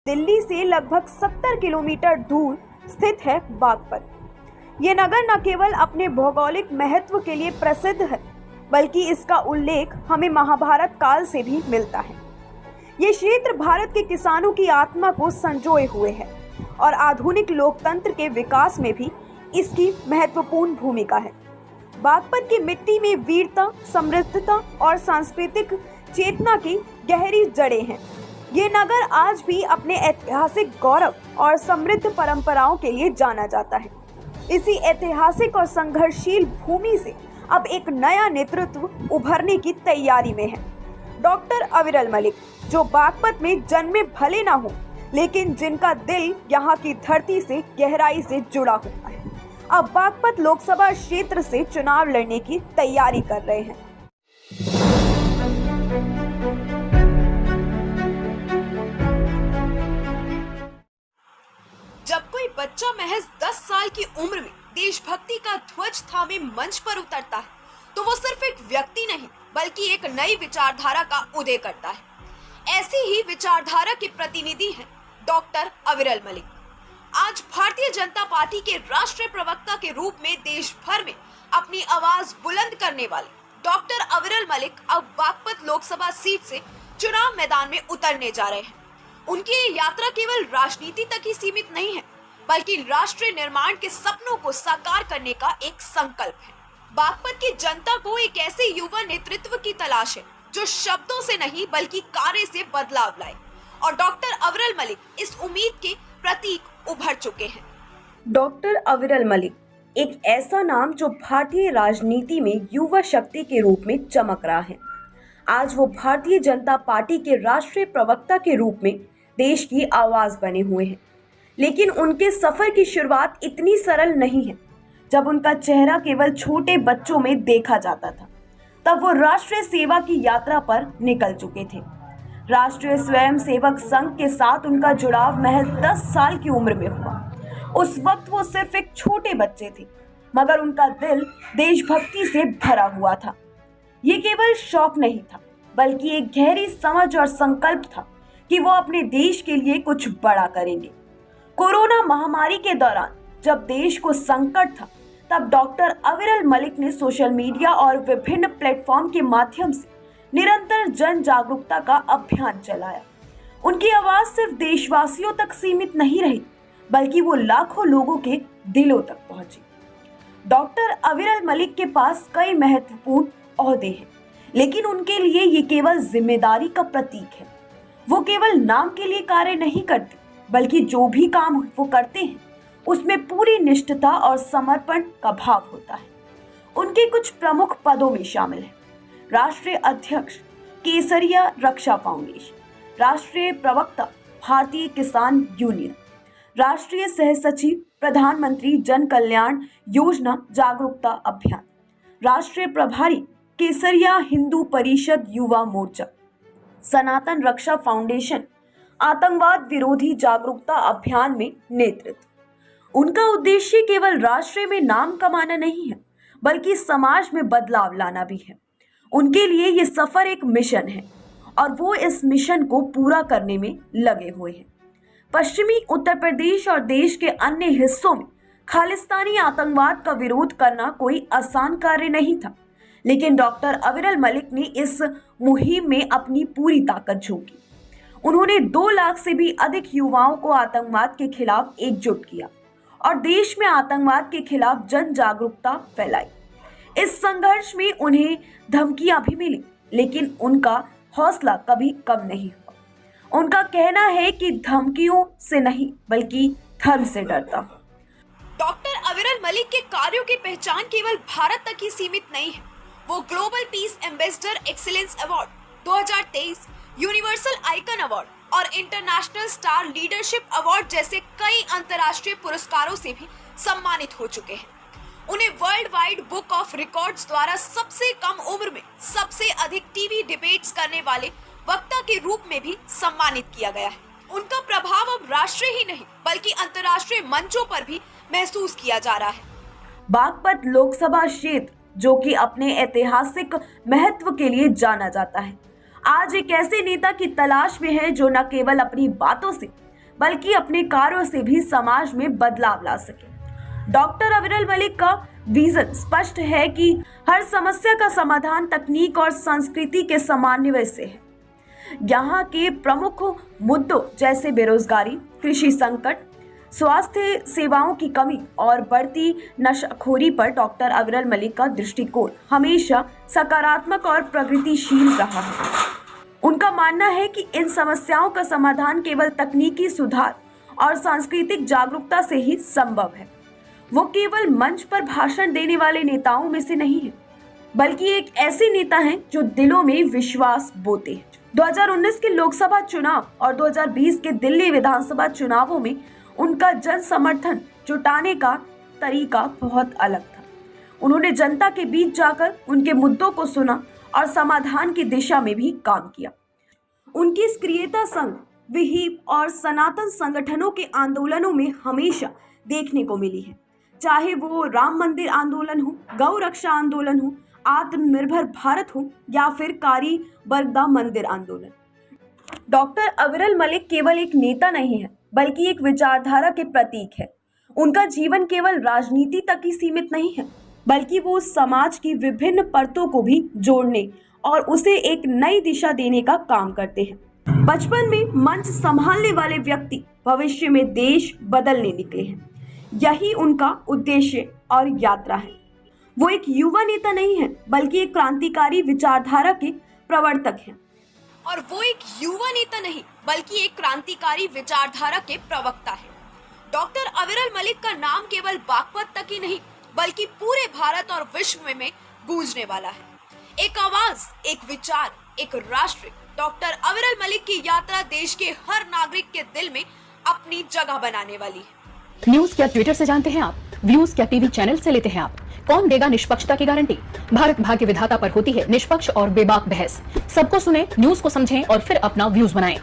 दिल्ली से लगभग 70 किलोमीटर दूर स्थित है बागपत। ये नगर न केवल अपने भौगोलिक महत्व के लिए प्रसिद्ध है, बल्कि इसका उल्लेख हमें महाभारत काल से भी मिलता है। ये क्षेत्र भारत के किसानों की आत्मा को संजोए हुए है और आधुनिक लोकतंत्र के विकास में भी इसकी महत्वपूर्ण भूमिका है। बागपत की मिट्टी में वीरता, समृद्धता और सांस्कृतिक चेतना की गहरी जड़ें हैं। ये नगर आज भी अपने ऐतिहासिक गौरव और समृद्ध परंपराओं के लिए जाना जाता है। इसी ऐतिहासिक और संघर्षशील भूमि से अब एक नया नेतृत्व उभरने की तैयारी में है। डॉक्टर अविरल मलिक, जो बागपत में जन्मे भले ना हो, लेकिन जिनका दिल यहाँ की धरती से गहराई से जुड़ा हुआ है, अब बागपत लोकसभा क्षेत्र से चुनाव लड़ने की तैयारी कर रहे हैं। जब कोई बच्चा महज 10 साल की उम्र में देशभक्ति का ध्वज थामे मंच पर उतरता है, तो वो सिर्फ एक व्यक्ति नहीं, बल्कि एक नई विचारधारा का उदय करता है। ऐसी ही विचारधारा के प्रतिनिधि हैं डॉक्टर अविरल मलिक। आज भारतीय जनता पार्टी के राष्ट्रीय प्रवक्ता के रूप में देश भर में अपनी आवाज बुलंद करने वाले डॉक्टर अविरल मलिक अब बागपत लोकसभा सीट से चुनाव मैदान में उतरने जा रहे हैं। उनकी ये यात्रा केवल राजनीति तक ही सीमित नहीं है, बल्कि राष्ट्रीय निर्माण के सपनों को साकार करने का एक संकल्प है। बागपत की जनता को एक ऐसे युवा नेतृत्व की तलाश है जो शब्दों से नहीं बल्कि कार्य से बदलाव लाए, और डॉक्टर अविरल मलिक इस उम्मीद के प्रतीक उभर चुके हैं। डॉक्टर अविरल मलिक एक ऐसा नाम जो भारतीय राजनीति में युवा शक्ति के रूप में चमक रहा है। आज वो भारतीय जनता पार्टी के राष्ट्रीय प्रवक्ता के रूप में देश की आवाज बने हुए हैं, लेकिन उनके सफर की शुरुआत इतनी सरल नहीं है। जब उनका चेहरा केवल छोटे बच्चों में देखा जाता था, तब वो राष्ट्रीय सेवा की यात्रा पर निकल चुके थे। राष्ट्रीय स्वयंसेवक संघ के साथ उनका जुड़ाव महज 10 साल की उम्र में हुआ। उस वक्त वो सिर्फ एक छोटे बच्चे थे, मगर उनका दिल देशभक्ति से भरा हुआ था। ये केवल शौक नहीं था, बल्कि एक गहरी समझ और संकल्प था कि वो अपने देश के लिए कुछ बड़ा करेंगे। कोरोना महामारी के दौरान जब देश को संकट था, तब डॉक्टर अविरल मलिक ने सोशल मीडिया और विभिन्न प्लेटफॉर्म के माध्यम से निरंतर जन जागरूकता का अभियान चलाया। उनकी आवाज सिर्फ देशवासियों तक सीमित नहीं रही, बल्कि वो लाखों लोगों के दिलों तक पहुंची। डॉक्टर अविरल मलिक के पास कई महत्वपूर्ण ओहदे हैं, लेकिन उनके लिए ये केवल जिम्मेदारी का प्रतीक है। वो केवल नाम के लिए कार्य नहीं करते, बल्कि जो भी काम वो करते हैं उसमें पूरी निष्ठता और समर्पण का भाव होता है। उनके कुछ प्रमुख पदों में शामिल है राष्ट्रीय अध्यक्ष केसरिया रक्षा फाउंडेशन, राष्ट्रीय प्रवक्ता भारतीय किसान यूनियन, राष्ट्रीय सह सचिव प्रधानमंत्री जन कल्याण योजना जागरूकता अभियान, राष्ट्रीय प्रभारी केसरिया हिंदू परिषद युवा मोर्चा, सनातन रक्षा फाउंडेशन, आतंकवाद विरोधी जागरूकता अभियान में नेतृत्व। उनका उद्देश्य केवल राष्ट्र में नाम कमाना नहीं है, बल्कि समाज में बदलाव लाना भी है। उनके लिए ये सफर एक मिशन है और वो इस मिशन को पूरा करने में लगे हुए हैं। पश्चिमी उत्तर प्रदेश और देश के अन्य हिस्सों में खालिस्तानी आतंकवाद का विरोध करना कोई आसान कार्य नहीं था, लेकिन डॉक्टर अविरल मलिक ने इस मुहिम में अपनी पूरी ताकत झोंकी। उन्होंने 2 लाख से भी अधिक युवाओं को आतंकवाद के खिलाफ एकजुट किया और देश में आतंकवाद के खिलाफ जन जागरूकता फैलाई। इस संघर्ष में उन्हें धमकियां भी मिली, लेकिन उनका हौसला कभी कम नहीं हुआ। उनका कहना है कि धमकियों से नहीं, बल्कि धर्म से डरता हूं। डॉक्टर अविरल मलिक के कार्यों की पहचान केवल भारत तक ही सीमित नहीं है। वो global piece ambassador excellence award 2023, universal icon award और इंटरनेशनल स्टार लीडरशिप अवार्ड जैसे कई अंतर्राष्ट्रीय पुरस्कारों से भी सम्मानित हो चुके हैं। उन्हें world wide book of records द्वारा सबसे कम उम्र में सबसे अधिक टीवी डिबेट्स करने वाले वक्ता के रूप में भी सम्मानित किया गया है। उनका प्रभाव अब राष्ट्रीय ही नहीं, बल्कि अंतर्राष्ट्रीय मंचों पर भी महसूस किया जा रहा है। बागपत लोकसभा क्षेत्र, जो कि अपने ऐतिहासिक महत्व के लिए जाना जाता है, आज एक ऐसे नेता की तलाश में है जो न केवल अपनी बातों से बल्कि अपने कार्यों से भी समाज में बदलाव ला सके। डॉक्टर अविरल मलिक का विजन स्पष्ट है कि हर समस्या का समाधान तकनीक और संस्कृति के समन्वय से है। यहाँ के प्रमुख मुद्दों जैसे बेरोजगारी, कृषि संकट, स्वास्थ्य सेवाओं की कमी और बढ़ती नशाखोरी पर डॉक्टर अविरल मलिक का दृष्टिकोण हमेशा सकारात्मक और प्रगतिशील रहा है। उनका मानना है कि इन समस्याओं का समाधान केवल तकनीकी सुधार और सांस्कृतिक जागरूकता से ही संभव है। वो केवल मंच पर भाषण देने वाले नेताओं में से नहीं है, बल्कि एक ऐसे नेता हैं जो दिलों में विश्वास बोते हैं। 2019 के लोकसभा चुनाव और 2020 के दिल्ली विधानसभा चुनावों में उनका जन समर्थन जुटाने का तरीका बहुत अलग था। उन्होंने जनता के बीच जाकर उनके मुद्दों को सुना और समाधान की दिशा में भी काम किया। उनकी सक्रियता संघ, विहिप और सनातन संगठनों के आंदोलनों में हमेशा देखने को मिली है, चाहे वो राम मंदिर आंदोलन हो, गौ रक्षा आंदोलन हो, आत्मनिर्भर भारत हो या फिर कारी बरदा मंदिर आंदोलन। डॉक्टर अविरल मलिक केवल एक नेता नहीं है, बल्कि एक विचारधारा के प्रतीक है। उनका जीवन केवल राजनीति तक ही सीमित नहीं है, बल्कि वो समाज की विभिन्न परतों को भी जोड़ने और उसे एक नई दिशा देने का काम करते हैं। बचपन में मंच संभालने वाले व्यक्ति भविष्य में देश बदलने निकले हैं। यही उनका उद्देश्य और यात्रा है। वो एक युवा नेता नहीं है, बल्कि एक क्रांतिकारी विचारधारा के प्रवर्तक हैं। और वो एक युवा नेता नहीं, बल्कि एक क्रांतिकारी विचारधारा के प्रवक्ता है। डॉक्टर अविरल मलिक का नाम केवल बागपत तक ही नहीं, बल्कि पूरे भारत और विश्व में गूंजने वाला है। एक आवाज, एक विचार, एक राष्ट्र। डॉक्टर अविरल मलिक की यात्रा देश के हर नागरिक के दिल में अपनी जगह बनाने वाली है। न्यूज क्या ट्विटर से जानते हैं आप? व्यूज क्या टीवी चैनल से लेते हैं आप? कौन देगा निष्पक्षता की गारंटी? भारत भाग्य विधाता पर होती है निष्पक्ष और बेबाक बहस। सबको सुने, न्यूज को समझें और फिर अपना व्यूज बनाएं।